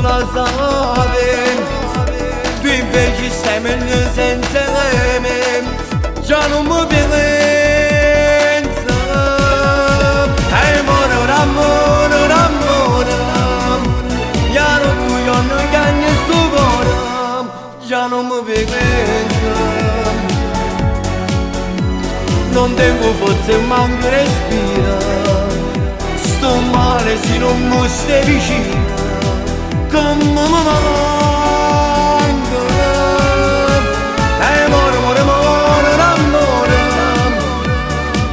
la sapevi. Tu invece stai meglio senza me, già non mi pensa. Amore, amore, amore, già non tu non cagni sto cuore, già non mi pensa. Non tengo forse manco respira, sto male se non mi stai vicino, come mi manca. Amore, amore, amore, amore,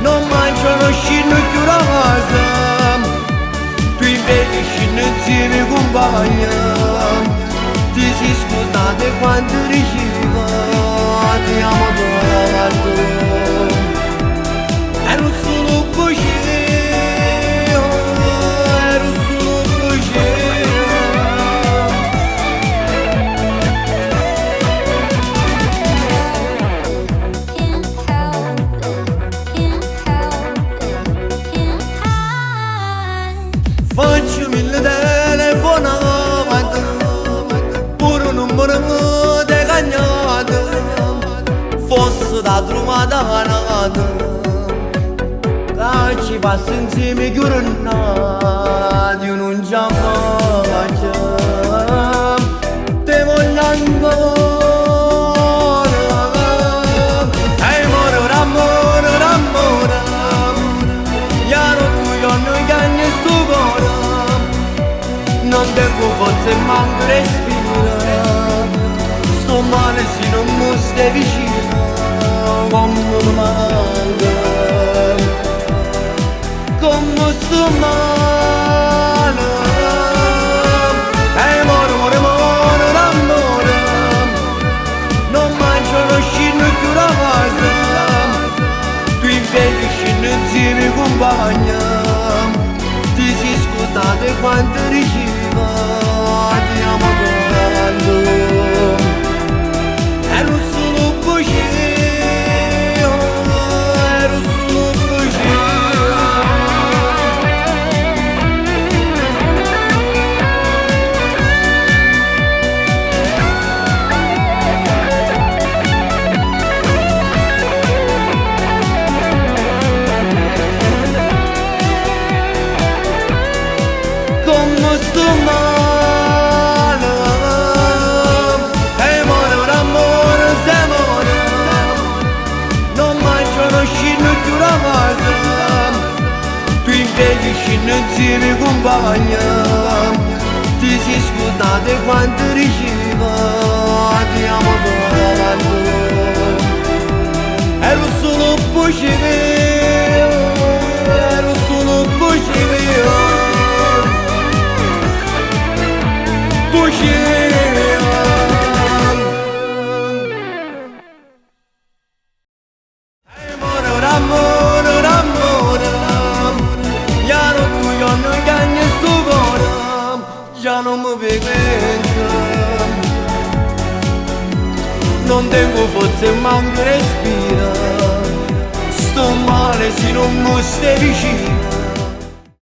non mangio, non scendo più da casa, tu invece scendi insieme compagna, ti sei scordata quando diceva ti amo tanto. Ero solo così, ero solo così. Faccio mille telefonate, pure un numero di cagnata, fosse da trovata nata. Ci passa insieme giornate, io non ci faccio, te voglio ancora. Amore, amore, amore, io non tu non cagni sto cuore, non devo forse manco respira, sto male se non mi stai vicino, come mi manca. Come sto male, amore, amore, amore, amore, non mangio, non scendo più da casa, tu invece scendi insieme compagna, ti sei scordata quando diceva ti amo tanto. Ero solo così, ero solo così. Come sto male, amore, amore, amore, non mangio, non scendo più da casa, tu invece scendi insieme compagna, ti sei scordata quando diceva ti amo tanto. Ero solo così, ero solo così. Amore, amore, amore, già non tu non cagni sto cuore, già non mi pensa. Non tengo forse manco respira, sto male se non mi stai vicino.